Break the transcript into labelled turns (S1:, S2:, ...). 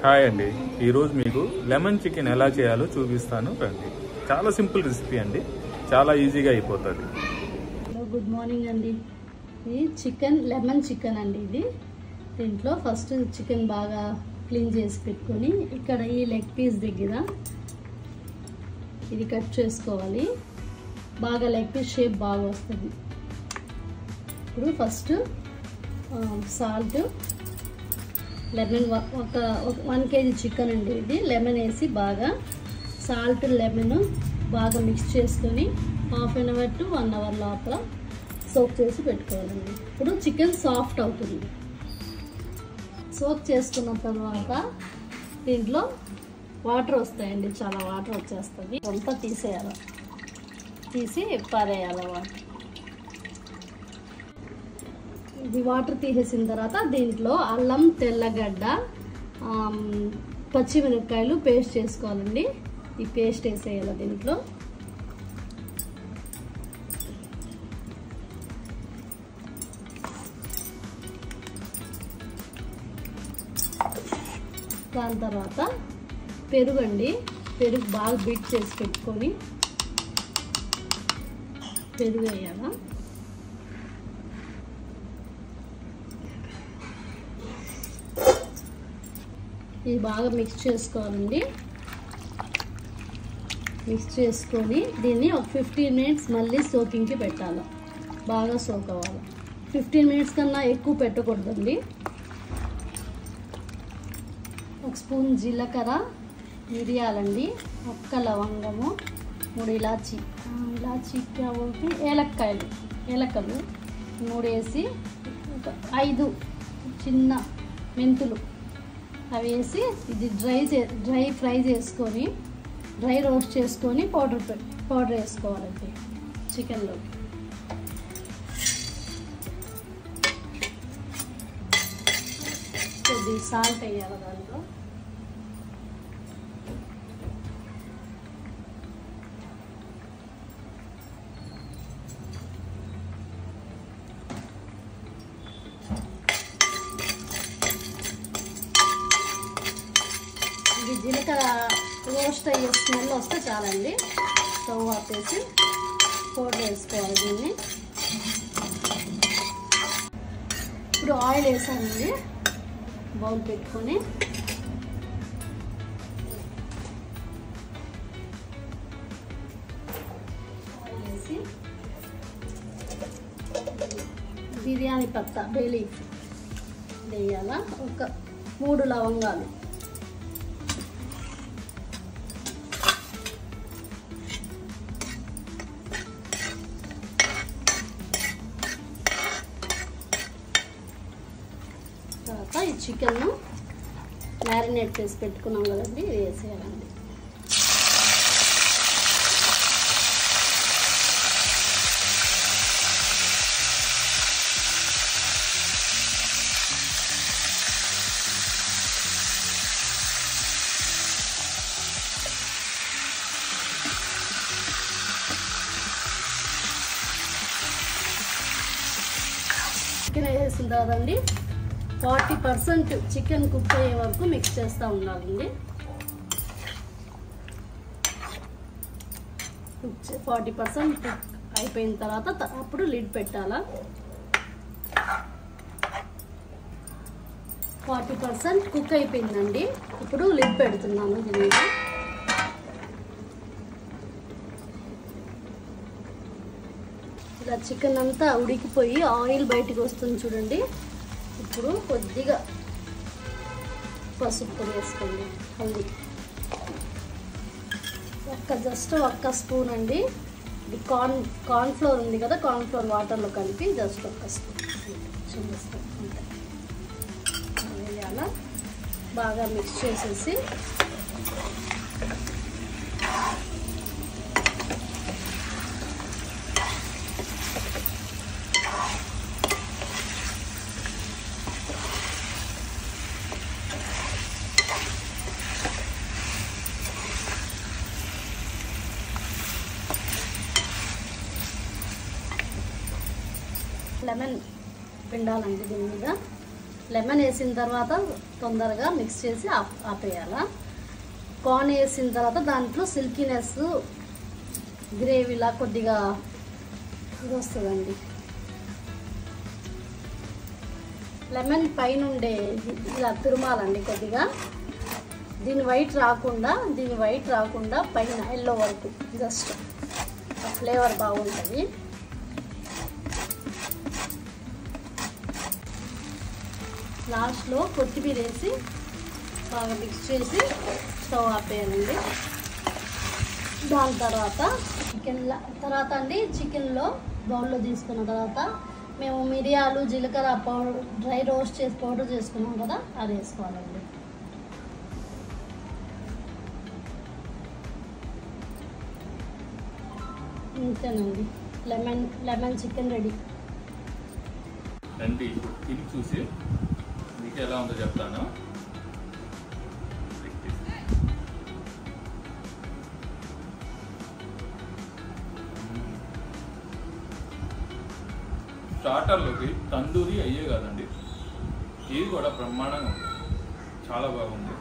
S1: Hi అండి, ఈరోజు మీకు లెమన్ చికెన్ ఎలా చేయాలో చూపిస్తాను రండి. చాలా సింపుల్ రెసిపీ అండి, చాలా ఈజీగా అయిపోతుంది.
S2: గుడ్ మార్నింగ్ అండి. ఇది లెమన్ చికెన్ అండి. ఇది దీంట్లో ఫస్ట్ చికెన్ బాగా క్లీన్ చేసి పెట్టుకొని ఇక్కడ ఈ లెగ్ పీస్ దగ్గర ఇది కట్ చేసుకోవాలి. బాగా లెగ్ పీస్ షేప్ బాగా వస్తుంది. ఇప్పుడు ఫస్ట్ సాల్ట్, లెమన్, ఒక 1 kg చికెన్ అండి. ఇది లెమన్ వేసి బాగా సాల్ట్ లెమన్ బాగా మిక్స్ చేసుకొని ½ an hour to 1 hour లోపల సోక్ చేసి పెట్టుకోవాలండి. ఇప్పుడు చికెన్ సాఫ్ట్ అవుతుంది. సోక్ చేసుకున్న తర్వాత దీంట్లో వాటర్ వస్తాయండి, చాలా వాటర్ వచ్చేస్తుంది. అంతా తీసేయాలి, తీసి పారేయాలి వాటర్. ఇది వాటర్ తీసేసిన తర్వాత దీంట్లో అల్లం, తెల్లగడ్డ, పచ్చిమిరపకాయలు పేస్ట్ చేసుకోవాలండి. ఈ పేస్ట్ వేసేయాలి దీంట్లో. దాని తర్వాత పెరుగు అండి. పెరుగు బాగా బీట్ చేసి పెట్టుకొని పెరుగు వేయాలి. ఇది బాగా మిక్స్ చేసుకోవాలండి. మిక్స్ చేసుకొని దీన్ని ఒక 15 minutes మళ్ళీ సోకింగ్కి పెట్టాలి. బాగా సోక్ అవ్వాలి. 15 minutes కన్నా ఎక్కువ పెట్టకూడదండి. 1 స్పూన్ జీలకర్ర, మిరియాలండి, 1 లవంగము, 3 ఇలాచి ఏలక్కలు 3 వేసి, ఒక 5 చిన్న మెంతులు అవి వేసి ఇది డ్రై ఫ్రై చేసుకొని, డ్రై రోస్ట్ చేసుకొని పౌడర్ వేసుకోవాలండి చికెన్లో. కొద్ది సాల్ట్ వేయాలి దాంట్లో. ఇది జీలకర్ర రోస్ట్ అయ్యే స్మెల్ వస్తే చాలండి. స్టవ్ ఆపేసి పౌడర్ వేసుకోవాలి దీన్ని. ఇప్పుడు ఆయిల్ వేసానండి. బౌల్ పెట్టుకొని ఆయిల్ వేసి బిర్యానీ పత్తా, బే లీఫ్ వేయాల. ఒక 3 లవంగాలు, తర్వాత ఈ చికెన్ మ్యారినేట్ చేసి పెట్టుకున్నాం కదండి, ఇది వేసేయాలండి. చికెన్ వేసిన తర్వాత అండి 40% చికెన్ కుక్ అయ్యే వరకు మిక్స్ చేస్తూ ఉండాలండి. 40% కుక్ అయిపోయిన తర్వాత అప్పుడు లిడ్ పెట్టాలా. 40% కుక్ అయిపోయిందండి. ఇప్పుడు లిడ్ పెడుతున్నాను దీని మీద. ఇలా చికెన్ అంతా ఉడికిపోయి ఆయిల్ బయటికి వస్తుంది చూడండి. ఇప్పుడు కొద్దిగా పసుపు పొడి వేసుకోండి, హల్దీ జస్ట్ 1 స్పూన్ అండి. ఇది కార్న్ ఫ్లోర్ ఉంది కదా, కార్న్ ఫ్లోర్ వాటర్లో కలిపి జస్ట్ 1 స్పూన్ చిన్న స్పూన్ వేయాల. బాగా మిక్స్ చేసేసి లెమన్ పిండాలండి దీని మీద. లెమన్ వేసిన తర్వాత తొందరగా మిక్స్ చేసి ఆపేయాలా. కార్న్ వేసిన తర్వాత దాంట్లో సిల్కీనెస్ గ్రేవీలా కొద్దిగా ఇది వస్తుందండి. లెమన్ పైన ఉండే ఇలా తురుమాలండి కొద్దిగా, దీని వైట్ రాకుండా పైన ఎల్లో వరకు జస్ట్ ఫ్లేవర్ బాగుంటుంది. లాస్ట్లో కొత్తిమీర వేసి బాగా మిక్స్ చేసి స్టవ్ ఆపేయాలండి. దాని తర్వాత చికెన్లో బౌల్లో తీసుకున్న తర్వాత మేము మిరియాలు జీలకర్ర పౌడర్ డ్రై రోస్ట్ చేసి పౌడర్ చేసుకున్నాం కదా, అది వేసుకోవాలండి. ఇంతేనండి, లెమన్ చికెన్ రెడీ.
S1: రండి ఇప్పుడు తిని చూసి మీకు ఎలా ఉందో చెప్తాను. స్టార్టర్లోకి తందూరి అయ్యే కాదండి, ఇది కూడా బ్రహ్మాండంగా ఉంది, చాలా బాగుంది.